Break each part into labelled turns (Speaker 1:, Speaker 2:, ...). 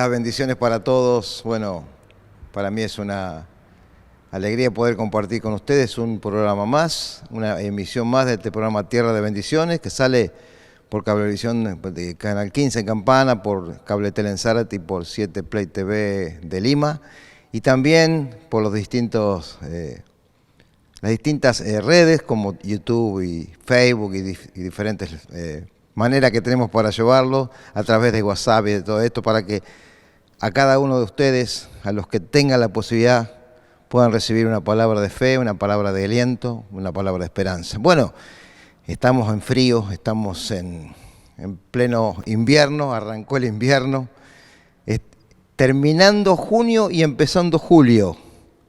Speaker 1: días, bendiciones para todos. Bueno, para mí es una alegría poder compartir con ustedes un programa más, una emisión más de este programa Tierra de Bendiciones, que sale por Cablevisión de Canal 15 en Campana, por Cable Tele en Zárate y por 7 Play TV de Lima, y también por los distintos, las distintas redes como YouTube y Facebook y diferentes maneras que tenemos para llevarlo a través de WhatsApp y de todo esto, para que a cada uno de ustedes, a los que tengan la posibilidad, puedan recibir una palabra de fe, una palabra de aliento, una palabra de esperanza. Bueno, estamos en frío, estamos en pleno invierno, arrancó el invierno, terminando junio y empezando julio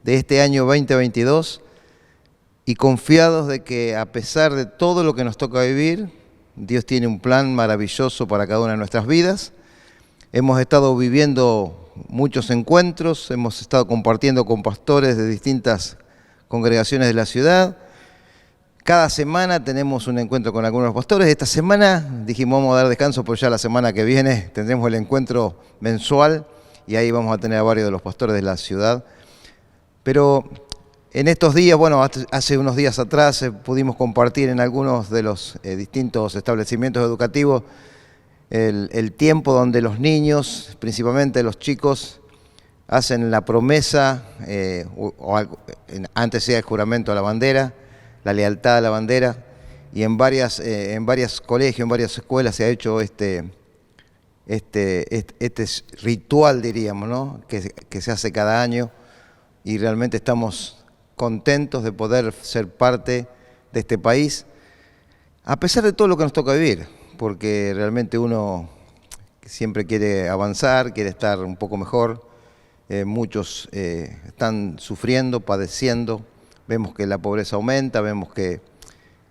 Speaker 1: de este año 2022, y confiados de que a pesar de todo lo que nos toca vivir, Dios tiene un plan maravilloso para cada una de nuestras vidas. Hemos estado viviendo muchos encuentros, hemos estado compartiendo con pastores de distintas congregaciones de la ciudad. Cada semana tenemos un encuentro con algunos pastores. Esta semana dijimos vamos a dar descanso, pero ya la semana que viene tendremos el encuentro mensual y ahí vamos a tener a varios de los pastores de la ciudad. Pero en estos días, bueno, hace unos días atrás pudimos compartir en algunos de los distintos establecimientos educativos el tiempo donde los niños, principalmente los chicos, hacen la promesa, antes sea el juramento a la bandera, la lealtad a la bandera, y en varios colegios, en varias escuelas se ha hecho este ritual, diríamos, ¿no? que se hace cada año, y realmente estamos contentos de poder ser parte de este país, a pesar de todo lo que nos toca vivir, porque realmente uno siempre quiere avanzar, quiere estar un poco mejor. Muchos están sufriendo, padeciendo, vemos que la pobreza aumenta, vemos que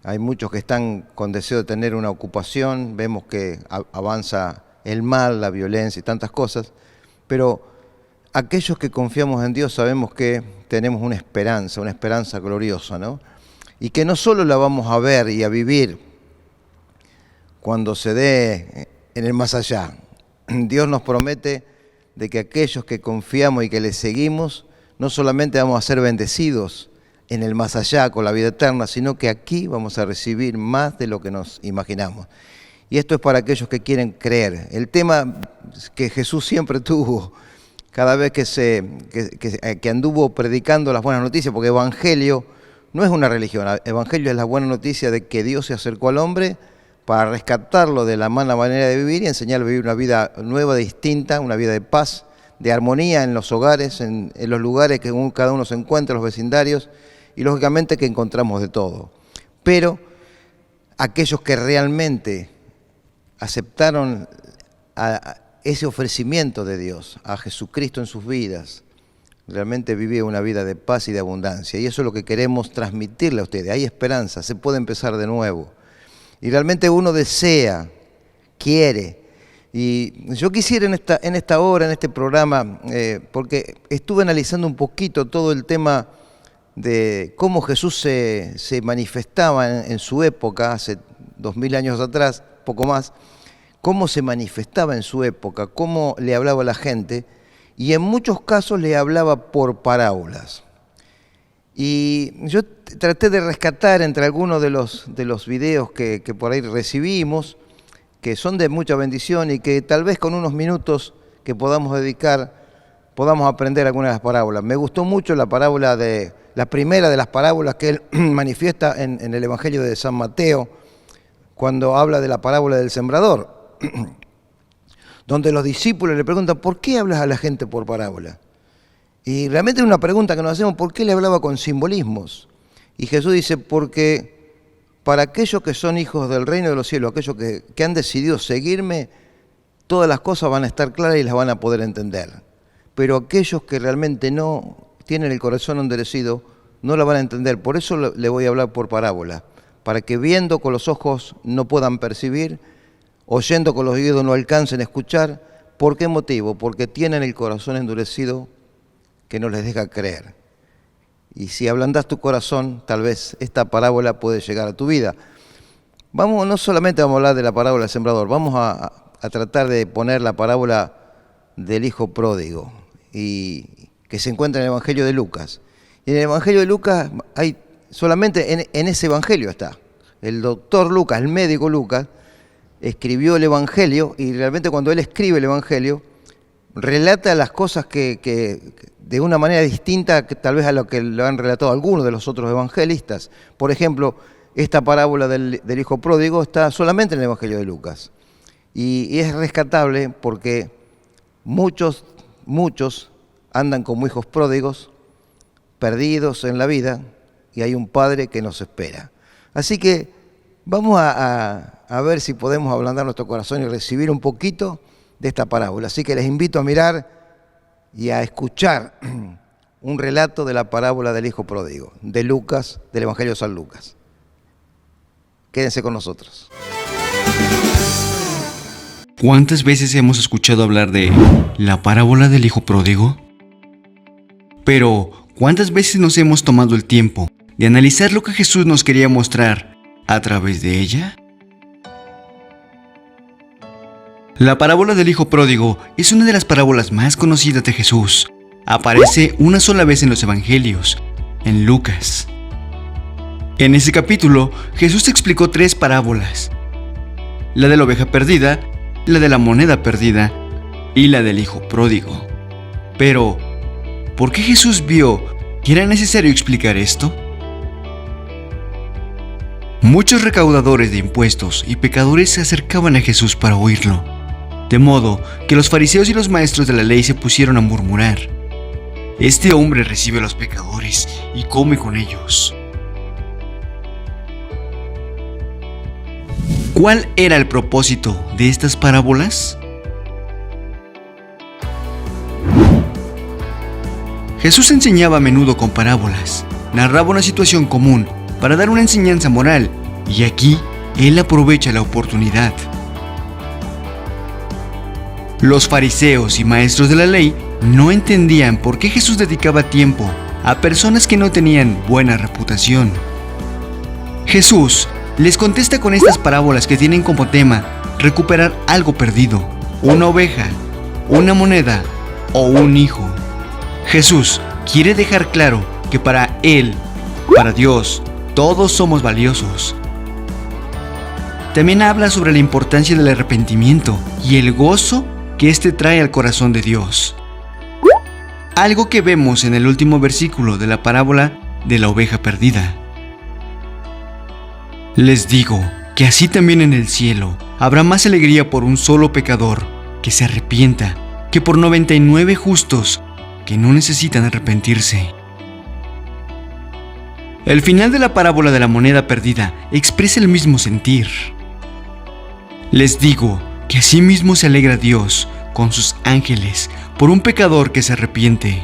Speaker 1: hay muchos que están con deseo de tener una ocupación, vemos que avanza el mal, la violencia y tantas cosas, pero aquellos que confiamos en Dios sabemos que tenemos una esperanza gloriosa, ¿no? Y que no solo la vamos a ver y a vivir cuando se dé en el más allá. Dios nos promete de que aquellos que confiamos y que le seguimos, no solamente vamos a ser bendecidos en el más allá con la vida eterna, sino que aquí vamos a recibir más de lo que nos imaginamos. Y esto es para aquellos que quieren creer. El tema que Jesús siempre tuvo cada vez que anduvo predicando las buenas noticias, porque evangelio no es una religión, evangelio es la buena noticia de que Dios se acercó al hombre para rescatarlo de la mala manera de vivir y enseñarle a vivir una vida nueva, distinta, una vida de paz, de armonía en los hogares, en los lugares que cada uno se encuentra, los vecindarios, y lógicamente que encontramos de todo. Pero aquellos que realmente aceptaron ese ofrecimiento de Dios, a Jesucristo en sus vidas, realmente vivía una vida de paz y de abundancia. Y eso es lo que queremos transmitirle a ustedes. Hay esperanza, se puede empezar de nuevo. Y realmente uno desea, quiere. Y yo quisiera en esta hora, en este programa, porque estuve analizando un poquito todo el tema de cómo Jesús se manifestaba en su época, hace 2000 años atrás, poco más, cómo se manifestaba en su época, cómo le hablaba a la gente, y en muchos casos le hablaba por parábolas. Y yo traté de rescatar entre algunos de los videos que por ahí recibimos, que son de mucha bendición y que tal vez con unos minutos que podamos dedicar, podamos aprender algunas de las parábolas. Me gustó mucho la primera de las parábolas que él manifiesta en el Evangelio de San Mateo, cuando habla de la parábola del sembrador, donde los discípulos le preguntan, ¿por qué hablas a la gente por parábola? Y realmente es una pregunta que nos hacemos, ¿por qué le hablaba con simbolismos? Y Jesús dice, porque para aquellos que son hijos del reino de los cielos, aquellos que han decidido seguirme, todas las cosas van a estar claras y las van a poder entender. Pero aquellos que realmente no tienen el corazón endurecido, no la van a entender. Por eso le voy a hablar por parábola, para que viendo con los ojos no puedan percibir, oyendo con los oídos no alcancen a escuchar. ¿Por qué motivo? Porque tienen el corazón endurecido que no les deja creer. Y si ablandás tu corazón, tal vez esta parábola puede llegar a tu vida. No solamente vamos a hablar de la parábola del sembrador, vamos a tratar de poner la parábola del hijo pródigo, y que se encuentra en el Evangelio de Lucas. Y en el Evangelio de Lucas hay solamente en ese Evangelio está. El doctor Lucas, el médico Lucas, escribió el Evangelio, y realmente cuando él escribe el Evangelio, relata las cosas que de una manera distinta que tal vez a lo que lo han relatado algunos de los otros evangelistas. Por ejemplo, esta parábola del hijo pródigo está solamente en el Evangelio de Lucas. Y es rescatable porque muchos andan como hijos pródigos, perdidos en la vida, y hay un Padre que nos espera. Así que vamos a ver si podemos ablandar nuestro corazón y recibir un poquito de esta parábola. Así que les invito a mirar y a escuchar un relato de la parábola del hijo pródigo, de Lucas, del Evangelio de San Lucas. Quédense con nosotros.
Speaker 2: ¿Cuántas veces hemos escuchado hablar de la parábola del hijo pródigo? Pero, ¿cuántas veces nos hemos tomado el tiempo de analizar lo que Jesús nos quería mostrar a través de ella? La parábola del hijo pródigo es una de las parábolas más conocidas de Jesús. Aparece una sola vez en los evangelios, en Lucas. En ese capítulo, Jesús explicó 3 parábolas: la de la oveja perdida, la de la moneda perdida y la del hijo pródigo. Pero, ¿por qué Jesús vio que era necesario explicar esto? Muchos recaudadores de impuestos y pecadores se acercaban a Jesús para oírlo, de modo que los fariseos y los maestros de la ley se pusieron a murmurar: este hombre recibe a los pecadores y come con ellos. ¿Cuál era el propósito de estas parábolas? Jesús enseñaba a menudo con parábolas, narraba una situación común para dar una enseñanza moral, y aquí Él aprovecha la oportunidad. Los fariseos y maestros de la ley no entendían por qué Jesús dedicaba tiempo a personas que no tenían buena reputación. Jesús les contesta con estas parábolas que tienen como tema recuperar algo perdido: una oveja, una moneda o un hijo. Jesús quiere dejar claro que para Él, para Dios, todos somos valiosos. También habla sobre la importancia del arrepentimiento y el gozo que éste trae al corazón de Dios. Algo que vemos en el último versículo de la parábola de la oveja perdida. Les digo que así también en el cielo habrá más alegría por un solo pecador que se arrepienta que por 99 justos que no necesitan arrepentirse. El final de la parábola de la moneda perdida expresa el mismo sentir. Les digo que así mismo se alegra Dios con sus ángeles por un pecador que se arrepiente.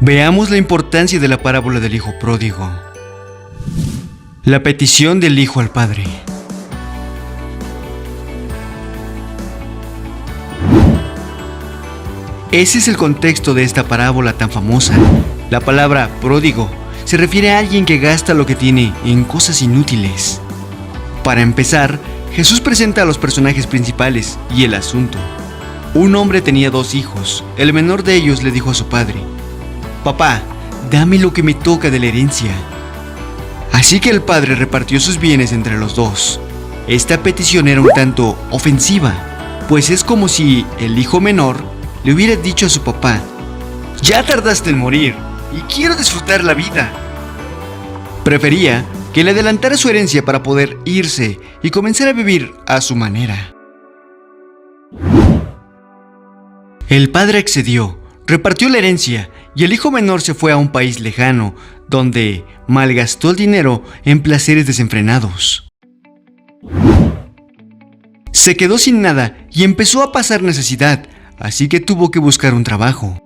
Speaker 2: Veamos la importancia de la parábola del hijo pródigo. La petición del hijo al padre. Ese es el contexto de esta parábola tan famosa. La palabra pródigo se refiere a alguien que gasta lo que tiene en cosas inútiles. Para empezar, Jesús presenta a los personajes principales y el asunto. Un hombre tenía 2 hijos. El menor de ellos le dijo a su padre: «Papá, dame lo que me toca de la herencia». Así que el padre repartió sus bienes entre los 2. Esta petición era un tanto ofensiva, pues es como si el hijo menor le hubiera dicho a su papá: «Ya tardaste en morir y quiero disfrutar la vida». Prefería que le adelantara su herencia para poder irse y comenzar a vivir a su manera. El padre accedió, repartió la herencia y el hijo menor se fue a un país lejano, donde malgastó el dinero en placeres desenfrenados. Se quedó sin nada y empezó a pasar necesidad, así que tuvo que buscar un trabajo.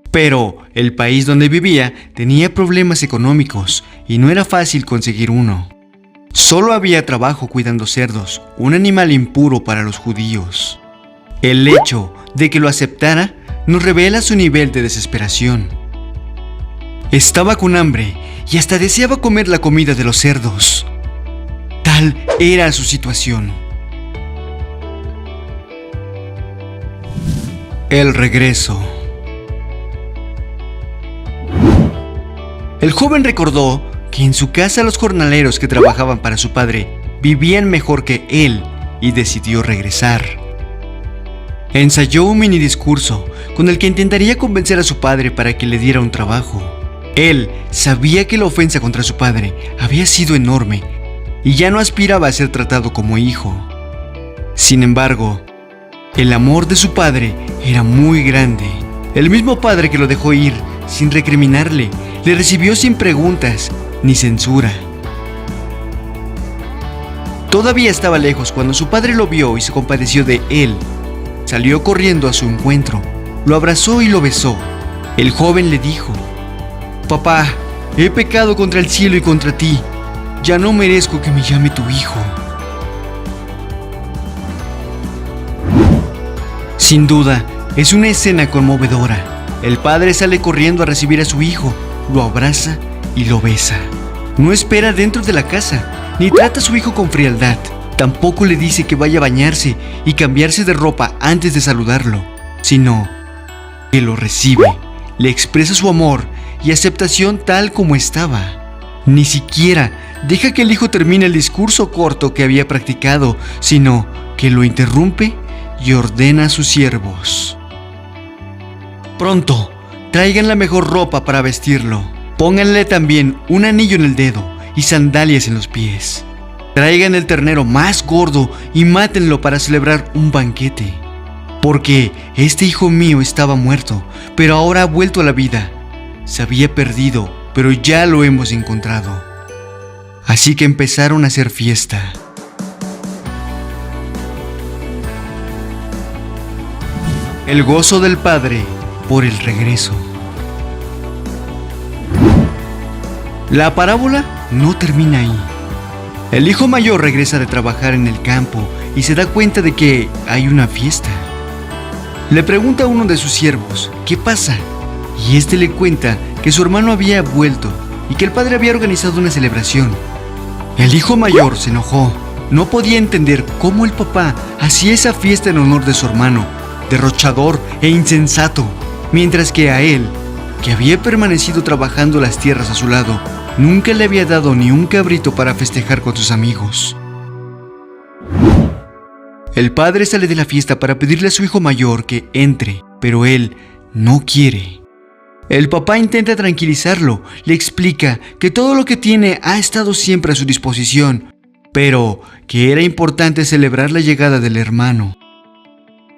Speaker 2: Pero el país donde vivía tenía problemas económicos y no era fácil conseguir uno. Solo había trabajo cuidando cerdos, un animal impuro para los judíos. El hecho de que lo aceptara nos revela su nivel de desesperación. Estaba con hambre y hasta deseaba comer la comida de los cerdos. Tal era su situación. El regreso. El joven recordó que en su casa los jornaleros que trabajaban para su padre vivían mejor que él y decidió regresar. Ensayó un mini discurso con el que intentaría convencer a su padre para que le diera un trabajo. Él sabía que la ofensa contra su padre había sido enorme y ya no aspiraba a ser tratado como hijo. Sin embargo, el amor de su padre era muy grande. El mismo padre que lo dejó ir sin recriminarle, le recibió sin preguntas ni censura. Todavía estaba lejos cuando su padre lo vio y se compadeció de él. Salió corriendo a su encuentro, lo abrazó y lo besó. El joven le dijo: «Papá, he pecado contra el cielo y contra ti. Ya no merezco que me llame tu hijo». Sin duda, es una escena conmovedora. El padre sale corriendo a recibir a su hijo, lo abraza y lo besa. No espera dentro de la casa, ni trata a su hijo con frialdad. Tampoco le dice que vaya a bañarse y cambiarse de ropa antes de saludarlo, sino que lo recibe, le expresa su amor y aceptación tal como estaba. Ni siquiera deja que el hijo termine el discurso corto que había practicado, sino que lo interrumpe y ordena a sus siervos: «Pronto, traigan la mejor ropa para vestirlo. Pónganle también un anillo en el dedo y sandalias en los pies. Traigan el ternero más gordo y mátenlo para celebrar un banquete. Porque este hijo mío estaba muerto, pero ahora ha vuelto a la vida. Se había perdido, pero ya lo hemos encontrado». Así que empezaron a hacer fiesta. El gozo del padre por el regreso. La parábola no termina ahí. El hijo mayor regresa de trabajar en el campo y se da cuenta de que hay una fiesta. Le pregunta a uno de sus siervos qué pasa, y este le cuenta que su hermano había vuelto y que el padre había organizado una celebración. El hijo mayor se enojó. No podía entender cómo el papá hacía esa fiesta en honor de su hermano, derrochador e insensato, mientras que a él, que había permanecido trabajando las tierras a su lado, nunca le había dado ni un cabrito para festejar con sus amigos. El padre sale de la fiesta para pedirle a su hijo mayor que entre, pero él no quiere. El papá intenta tranquilizarlo, le explica que todo lo que tiene ha estado siempre a su disposición, pero que era importante celebrar la llegada del hermano.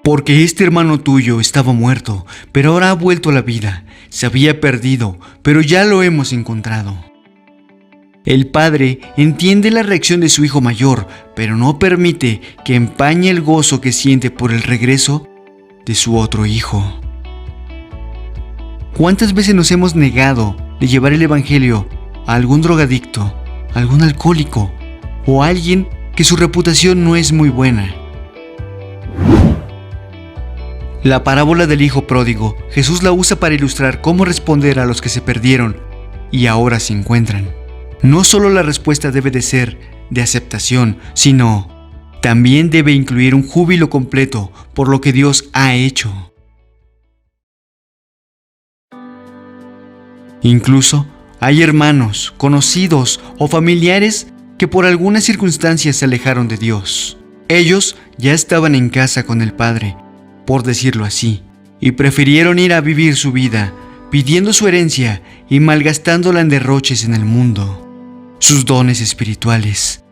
Speaker 2: Porque este hermano tuyo estaba muerto, pero ahora ha vuelto a la vida. Se había perdido, pero ya lo hemos encontrado. El padre entiende la reacción de su hijo mayor, pero no permite que empañe el gozo que siente por el regreso de su otro hijo. ¿Cuántas veces nos hemos negado de llevar el evangelio a algún drogadicto, algún alcohólico o a alguien que su reputación no es muy buena? La parábola del hijo pródigo, Jesús la usa para ilustrar cómo responder a los que se perdieron y ahora se encuentran. No solo la respuesta debe de ser de aceptación, sino también debe incluir un júbilo completo por lo que Dios ha hecho. Incluso hay hermanos, conocidos o familiares que por algunas circunstancias se alejaron de Dios. Ellos ya estaban en casa con el Padre, por decirlo así, y prefirieron ir a vivir su vida, pidiendo su herencia y malgastándola en derroches en el mundo, sus dones espirituales,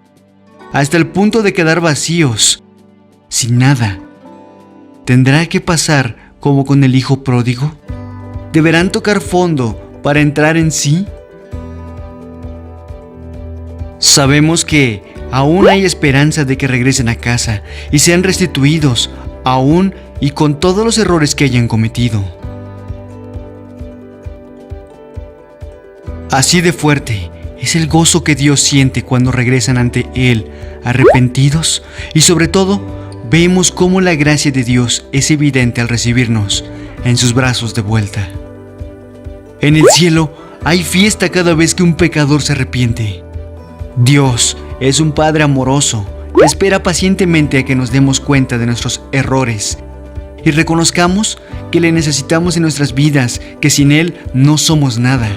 Speaker 2: hasta el punto de quedar vacíos, sin nada. ¿Tendrá que pasar como con el hijo pródigo? ¿Deberán tocar fondo para entrar en sí? Sabemos que aún hay esperanza de que regresen a casa y sean restituidos, aún y con todos los errores que hayan cometido. Así de fuerte es el gozo que Dios siente cuando regresan ante Él, arrepentidos, y sobre todo, vemos cómo la gracia de Dios es evidente al recibirnos en sus brazos de vuelta. En el cielo hay fiesta cada vez que un pecador se arrepiente. Dios es un Padre amoroso, espera pacientemente a que nos demos cuenta de nuestros errores y reconozcamos que le necesitamos en nuestras vidas, que sin Él no somos nada.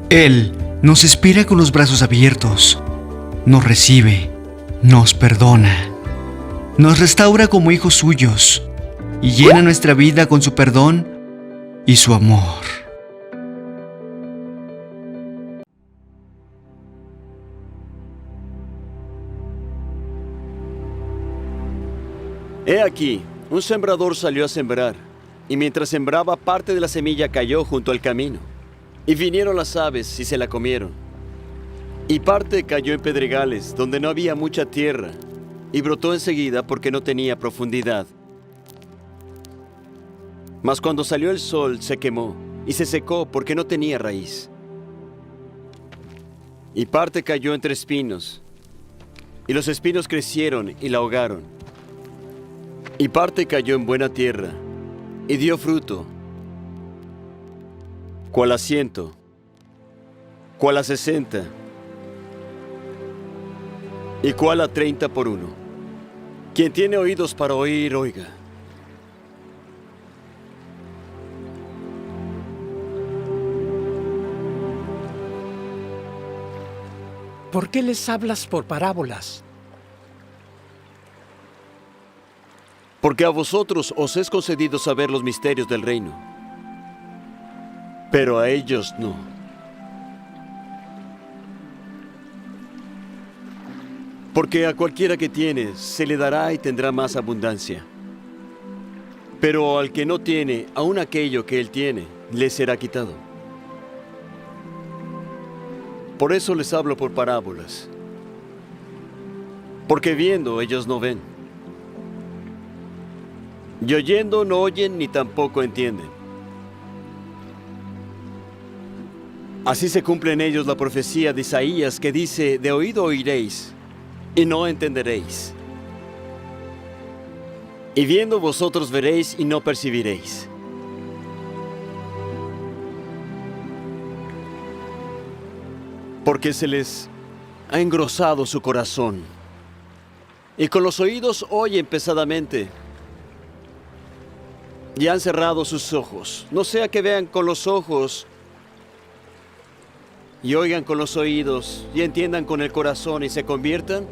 Speaker 2: Él nos espera con los brazos abiertos, nos recibe, nos perdona, nos restaura como hijos suyos y llena nuestra vida con su perdón y su amor.
Speaker 3: He aquí, un sembrador salió a sembrar, y mientras sembraba, parte de la semilla cayó junto al camino, y vinieron las aves y se la comieron. Y parte cayó en pedregales, donde no había mucha tierra, y brotó enseguida porque no tenía profundidad. Mas cuando salió el sol, se quemó, y se secó porque no tenía raíz. Y parte cayó entre espinos, y los espinos crecieron y la ahogaron. Y parte cayó en buena tierra, y dio fruto, cual a 100, cual a 60, y cual a 30 por uno. Quien tiene oídos para oír, oiga.
Speaker 4: ¿Por qué les hablas por parábolas?
Speaker 3: Porque a vosotros os es concedido saber los misterios del reino, pero a ellos no. Porque a cualquiera que tiene, se le dará y tendrá más abundancia. Pero al que no tiene, aun aquello que él tiene, le será quitado. Por eso les hablo por parábolas. Porque viendo, ellos no ven. Y oyendo no oyen ni tampoco entienden. Así se cumple en ellos la profecía de Isaías que dice: de oído oiréis y no entenderéis. Y viendo vosotros veréis y no percibiréis. Porque se les ha engrosado su corazón, y con los oídos oyen pesadamente, y han cerrado sus ojos, no sea que vean con los ojos, y oigan con los oídos, y entiendan con el corazón, y se conviertan,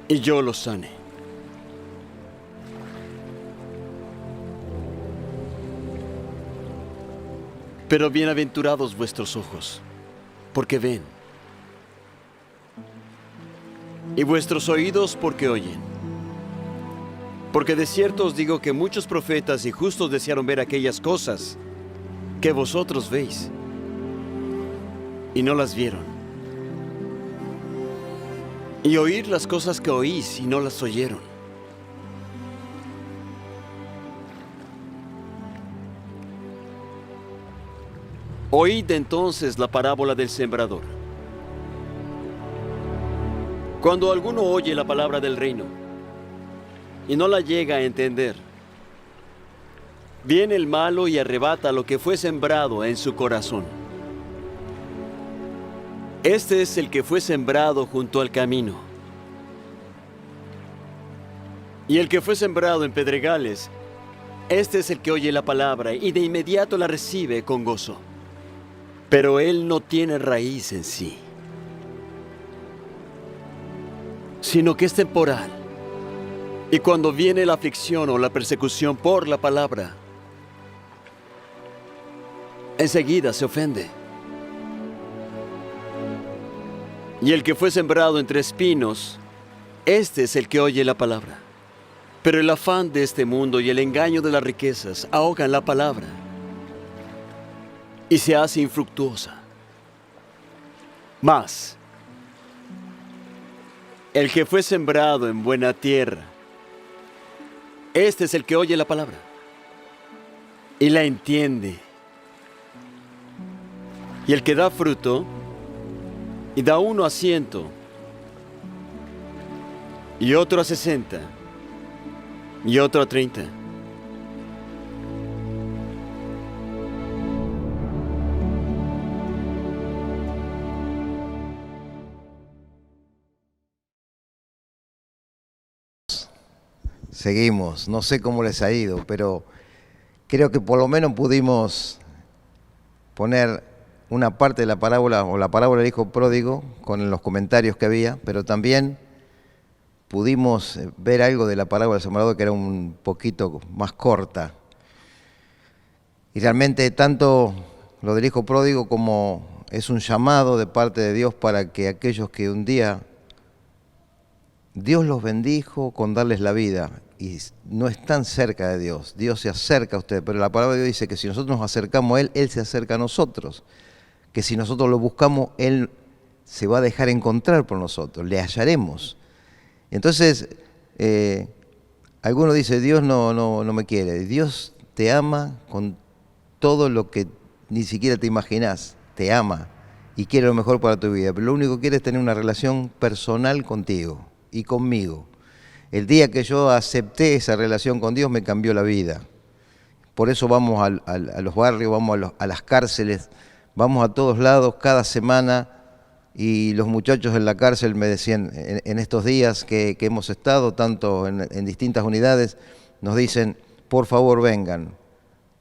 Speaker 3: y yo los sane. Pero bienaventurados vuestros ojos, porque ven, y vuestros oídos porque oyen. Porque de cierto os digo que muchos profetas y justos desearon ver aquellas cosas que vosotros veis, y no las vieron, y oír las cosas que oís, y no las oyeron. Oíd entonces la parábola del sembrador. Cuando alguno oye la palabra del reino y no la llega a entender, viene el malo y arrebata lo que fue sembrado en su corazón. Este es el que fue sembrado junto al camino. Y el que fue sembrado en pedregales, este es el que oye la palabra y de inmediato la recibe con gozo. Pero él no tiene raíz en sí, sino que es temporal. Y cuando viene la aflicción o la persecución por la palabra, enseguida se ofende. Y el que fue sembrado entre espinos, este es el que oye la palabra. Pero el afán de este mundo y el engaño de las riquezas ahogan la palabra y se hace infructuosa. Mas el que fue sembrado en buena tierra, este es el que oye la palabra y la entiende. Y el que da fruto, y da uno a 100, y otro a 60, y otro a 30.
Speaker 1: Seguimos, no sé cómo les ha ido, pero creo que por lo menos pudimos poner una parte de la parábola, o la parábola del hijo pródigo, con los comentarios que había, pero también pudimos ver algo de la parábola del sembrador que era un poquito más corta. Y realmente tanto lo del hijo pródigo como es un llamado de parte de Dios para que aquellos que un día Dios los bendijo con darles la vida y no están cerca de Dios, Dios se acerca a ustedes, pero la palabra de Dios dice que si nosotros nos acercamos a Él, Él se acerca a nosotros, que si nosotros lo buscamos, Él se va a dejar encontrar por nosotros, le hallaremos. Entonces, algunos dicen, Dios no me quiere, Dios te ama con todo lo que ni siquiera te imaginás, te ama y quiere lo mejor para tu vida, pero lo único que quiere es tener una relación personal contigo y conmigo. El día que yo acepté esa relación con Dios me cambió la vida. Por eso vamos a los barrios, vamos a las cárceles, vamos a todos lados cada semana, y los muchachos en la cárcel me decían en estos días que hemos estado, tanto en distintas unidades, nos dicen, por favor vengan,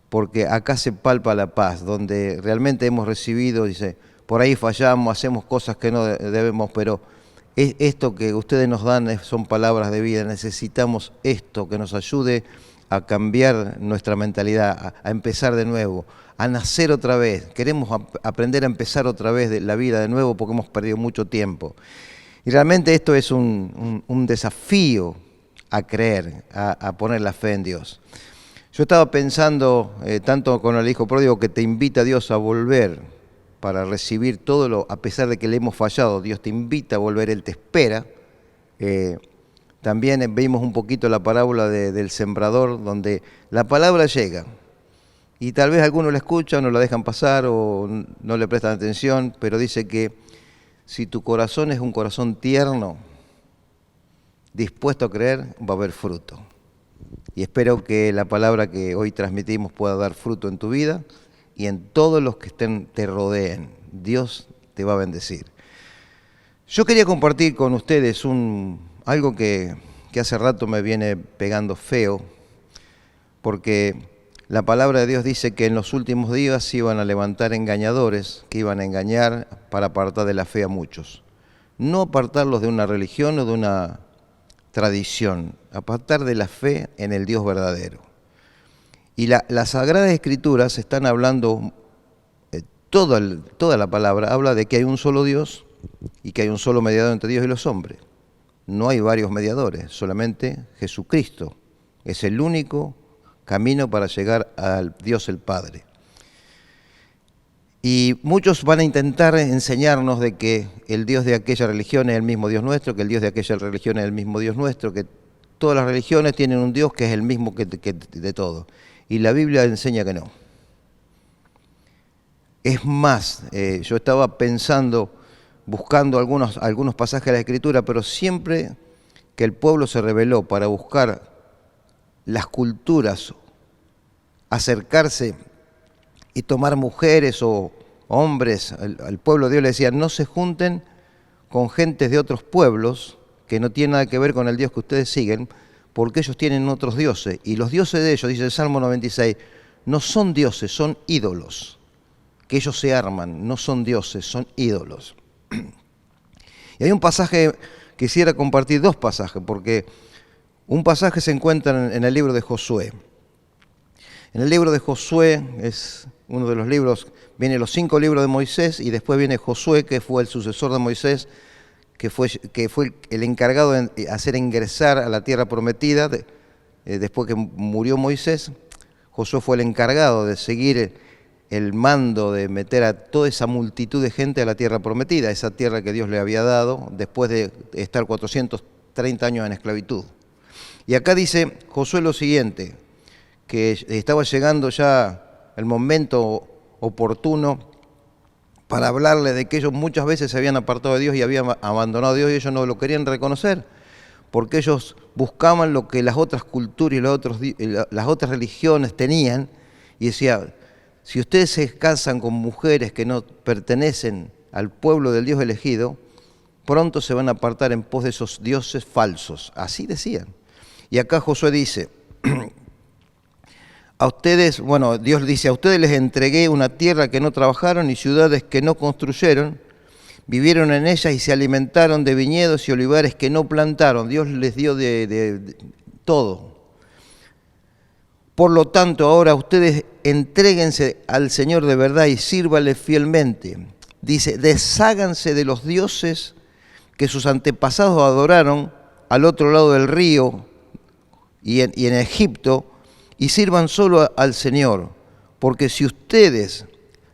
Speaker 1: porque acá se palpa la paz, donde realmente hemos recibido, dice, por ahí fallamos, hacemos cosas que no debemos, pero esto que ustedes nos dan son palabras de vida, necesitamos esto que nos ayude a cambiar nuestra mentalidad, a empezar de nuevo, a nacer otra vez. Queremos aprender a empezar otra vez de la vida de nuevo porque hemos perdido mucho tiempo. Y realmente esto es un desafío a creer, a poner la fe en Dios. Yo estaba pensando, tanto con el hijo pródigo, que te invita a Dios a volver para recibir todo a pesar de que le hemos fallado, Dios te invita a volver, Él te espera. También vimos un poquito la parábola del sembrador, donde la palabra llega, y tal vez algunos la escuchan o la dejan pasar o no le prestan atención, pero dice que si tu corazón es un corazón tierno, dispuesto a creer, va a haber fruto. Y espero que la palabra que hoy transmitimos pueda dar fruto en tu vida y en todos los que te rodeen. Dios te va a bendecir. Yo quería compartir con ustedes algo que hace rato me viene pegando feo, porque la palabra de Dios dice que en los últimos días se iban a levantar engañadores, que iban a engañar para apartar de la fe a muchos. No apartarlos de una religión o de una tradición, apartar de la fe en el Dios verdadero. Y las Sagradas Escrituras están hablando, toda la palabra habla de que hay un solo Dios y que hay un solo mediador entre Dios y los hombres. No hay varios mediadores, solamente Jesucristo es el único camino para llegar al Dios el Padre. Y muchos van a intentar enseñarnos de que el Dios de aquella religión es el mismo Dios nuestro, que el Dios de aquella religión es el mismo Dios nuestro, que todas las religiones tienen un Dios que es el mismo que de todo. Y la Biblia enseña que no. Es más, yo estaba pensando, buscando algunos pasajes de la Escritura, pero siempre que el pueblo se rebeló para buscar las culturas, acercarse y tomar mujeres o hombres, al pueblo de Dios le decía, no se junten con gentes de otros pueblos que no tienen nada que ver con el Dios que ustedes siguen, porque ellos tienen otros dioses, y los dioses de ellos, dice el Salmo 96, no son dioses, son ídolos, que ellos se arman, no son dioses, son ídolos. Y hay un pasaje, quisiera compartir dos pasajes, porque un pasaje se encuentra en el libro de Josué. En el libro de Josué es uno de los libros, vienen los 5 libros de Moisés y después viene Josué, que fue el sucesor de Moisés, que fue el encargado de hacer ingresar a la tierra prometida. Después que murió Moisés, Josué fue el encargado de seguir el mando de meter a toda esa multitud de gente a la tierra prometida, esa tierra que Dios le había dado después de estar 430 años en esclavitud. Y acá dice Josué lo siguiente, que estaba llegando ya el momento oportuno para hablarle de que ellos muchas veces se habían apartado de Dios y habían abandonado a Dios y ellos no lo querían reconocer, porque ellos buscaban lo que las otras culturas y las otras religiones tenían, y decía, si ustedes se casan con mujeres que no pertenecen al pueblo del Dios elegido, pronto se van a apartar en pos de esos dioses falsos, así decían. Y acá Josué dice, a ustedes, bueno, Dios dice, a ustedes les entregué una tierra que no trabajaron y ciudades que no construyeron, vivieron en ellas y se alimentaron de viñedos y olivares que no plantaron. Dios les dio de todo. Por lo tanto, ahora ustedes entréguense al Señor de verdad y sírvale fielmente. Dice, desháganse de los dioses que sus antepasados adoraron al otro lado del río y en Egipto, y sirvan solo al Señor. Porque si ustedes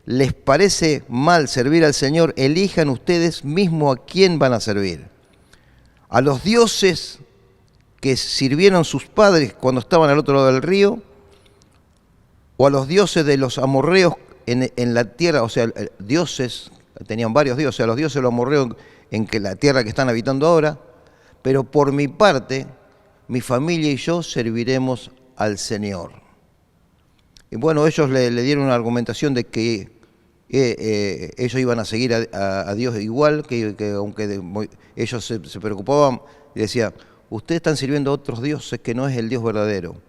Speaker 1: les parece mal servir al Señor, elijan ustedes mismos a quién van a servir. A los dioses que sirvieron sus padres cuando estaban al otro lado del río, o a los dioses de los amorreos en la tierra, o sea, dioses, tenían varios dioses, a los dioses de los amorreos en la tierra que están habitando ahora, pero por mi parte, mi familia y yo serviremos al Señor. Y bueno, ellos le dieron una argumentación de que ellos iban a seguir a Dios igual, que aunque ellos se preocupaban y decían, ustedes están sirviendo a otros dioses que no es el Dios verdadero.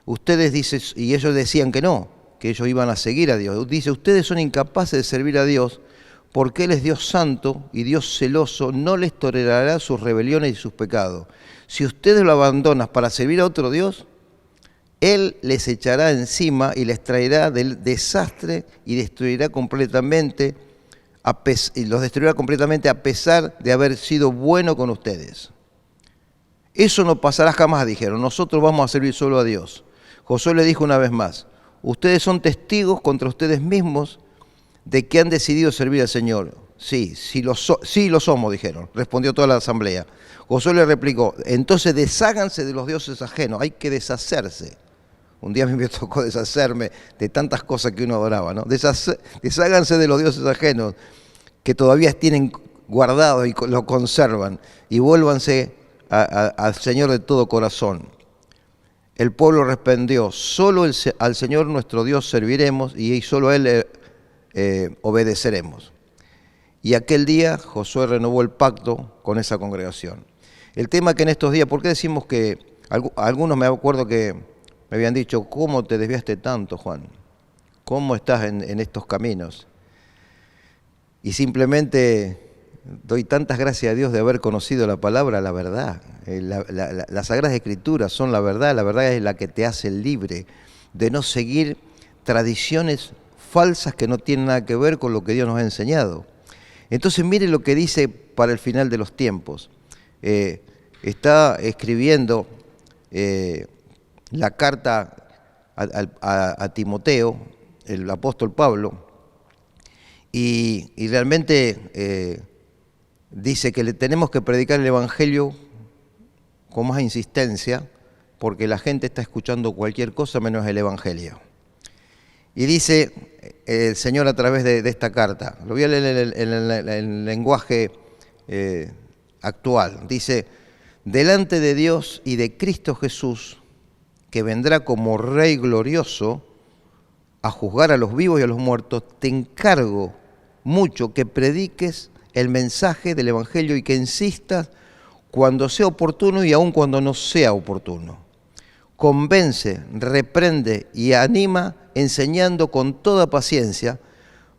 Speaker 1: Ustedes dicen, y ellos decían que no, que ellos iban a seguir a Dios. Dice, ustedes son incapaces de servir a Dios porque Él es Dios santo y Dios celoso, no les tolerará sus rebeliones y sus pecados. Si ustedes lo abandonan para servir a otro Dios, Él les echará encima y les traerá del desastre y los destruirá completamente a pesar de haber sido bueno con ustedes. Eso no pasará jamás, dijeron, nosotros vamos a servir solo a Dios. Josué le dijo una vez más, ustedes son testigos contra ustedes mismos de que han decidido servir al Señor. Sí lo somos, dijeron, respondió toda la asamblea. Josué le replicó, entonces desháganse de los dioses ajenos, hay que deshacerse. Un día a mí me tocó deshacerme de tantas cosas que uno adoraba, ¿no? Desháganse de los dioses ajenos que todavía tienen guardado y lo conservan y vuélvanse al Señor de todo corazón. El pueblo respondió, solo al Señor nuestro Dios serviremos y solo a Él obedeceremos. Y aquel día Josué renovó el pacto con esa congregación. El tema que en estos días, ¿por qué decimos que algunos me acuerdo que me habían dicho, ¿cómo te desviaste tanto, Juan? ¿Cómo estás en estos caminos? Y simplemente doy tantas gracias a Dios de haber conocido la palabra, la verdad. Las Sagradas Escrituras son la verdad es la que te hace libre de no seguir tradiciones falsas que no tienen nada que ver con lo que Dios nos ha enseñado. Entonces mire lo que dice para el final de los tiempos. Está escribiendo la carta a Timoteo, el apóstol Pablo, y realmente dice que le tenemos que predicar el Evangelio con más insistencia, porque la gente está escuchando cualquier cosa menos el Evangelio. Y dice el Señor a través de esta carta, lo voy a leer en el lenguaje actual, dice, delante de Dios y de Cristo Jesús, que vendrá como Rey glorioso a juzgar a los vivos y a los muertos, te encargo mucho que prediques el mensaje del Evangelio y que insistas cuando sea oportuno y aun cuando no sea oportuno. Convence, reprende y anima enseñando con toda paciencia,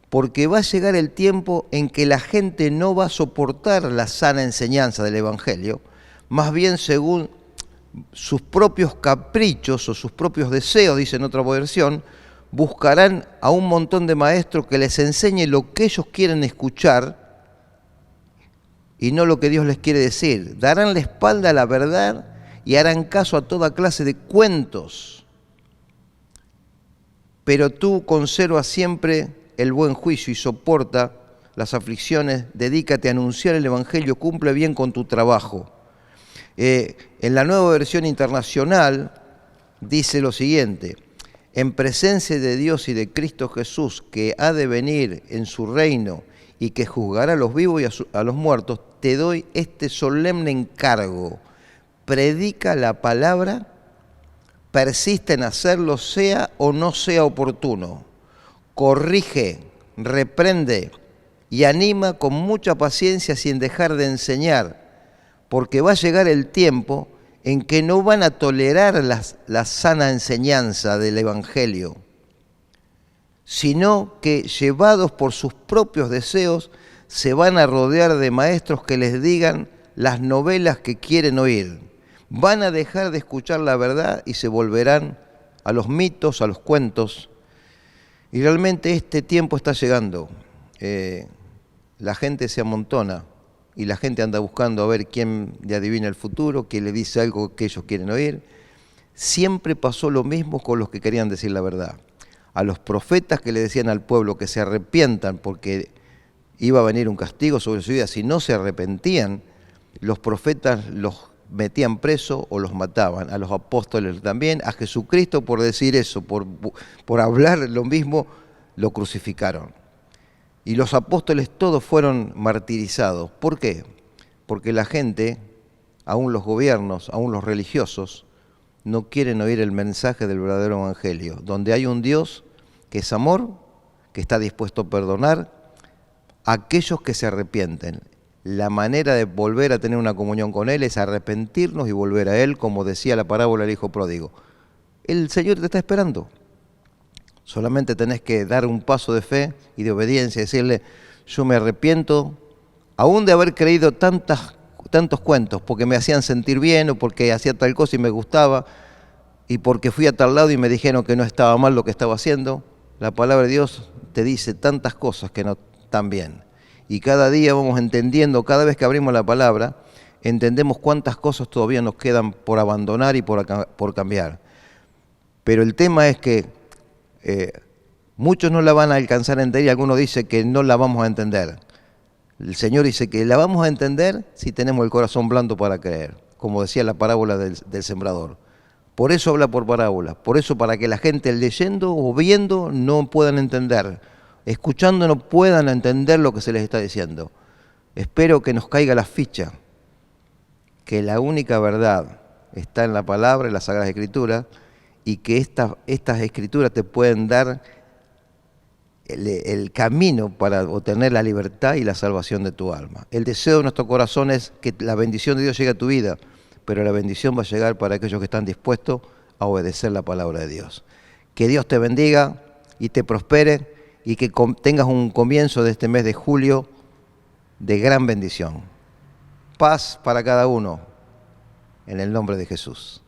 Speaker 1: porque va a llegar el tiempo en que la gente no va a soportar la sana enseñanza del Evangelio, más bien según sus propios caprichos o sus propios deseos, dice en otra versión, buscarán a un montón de maestros que les enseñe lo que ellos quieren escuchar y no lo que Dios les quiere decir. Darán la espalda a la verdad y harán caso a toda clase de cuentos. Pero tú conserva siempre el buen juicio y soporta las aflicciones, dedícate a anunciar el Evangelio, cumple bien con tu trabajo. En la Nueva Versión Internacional dice lo siguiente, en presencia de Dios y de Cristo Jesús, que ha de venir en su reino y que juzgará a los vivos y a los muertos, te doy este solemne encargo. Predica la palabra, persiste en hacerlo, sea o no sea oportuno. Corrige, reprende y anima con mucha paciencia sin dejar de enseñar, porque va a llegar el tiempo en que no van a tolerar la sana enseñanza del Evangelio, sino que llevados por sus propios deseos se van a rodear de maestros que les digan las novelas que quieren oír. Van a dejar de escuchar la verdad y se volverán a los mitos, a los cuentos. Y realmente este tiempo está llegando. La gente se amontona y la gente anda buscando a ver quién le adivina el futuro, quién le dice algo que ellos quieren oír. Siempre pasó lo mismo con los que querían decir la verdad. A los profetas que le decían al pueblo que se arrepientan porque iba a venir un castigo sobre su vida si no se arrepentían, los profetas los metían preso o los mataban. A los apóstoles también, a Jesucristo por decir eso, por hablar lo mismo, lo crucificaron. Y los apóstoles todos fueron martirizados. ¿Por qué? Porque la gente, aún los gobiernos, aún los religiosos, no quieren oír el mensaje del verdadero evangelio, donde hay un Dios que es amor, que está dispuesto a perdonar a aquellos que se arrepienten. La manera de volver a tener una comunión con Él es arrepentirnos y volver a Él, como decía la parábola del hijo pródigo. El Señor te está esperando. Solamente tenés que dar un paso de fe y de obediencia, decirle, yo me arrepiento, aún de haber creído tantos cuentos, porque me hacían sentir bien o porque hacía tal cosa y me gustaba, y porque fui a tal lado y me dijeron que no estaba mal lo que estaba haciendo. La palabra de Dios te dice tantas cosas que no están bien. Y cada día vamos entendiendo, cada vez que abrimos la palabra, entendemos cuántas cosas todavía nos quedan por abandonar y por cambiar. Pero el tema es que muchos no la van a alcanzar a entender y algunos dicen que no la vamos a entender. El Señor dice que la vamos a entender si tenemos el corazón blando para creer, como decía la parábola del sembrador. Por eso habla por parábola, por eso para que la gente leyendo o viendo no puedan entender, escuchando no puedan entender lo que se les está diciendo. Espero que nos caiga la ficha, que la única verdad está en la palabra, en las Sagradas Escrituras, y que estas Escrituras te pueden dar el camino para obtener la libertad y la salvación de tu alma. El deseo de nuestro corazón es que la bendición de Dios llegue a tu vida, pero la bendición va a llegar para aquellos que están dispuestos a obedecer la palabra de Dios. Que Dios te bendiga y te prospere y que tengas un comienzo de este mes de julio de gran bendición. Paz para cada uno, en el nombre de Jesús.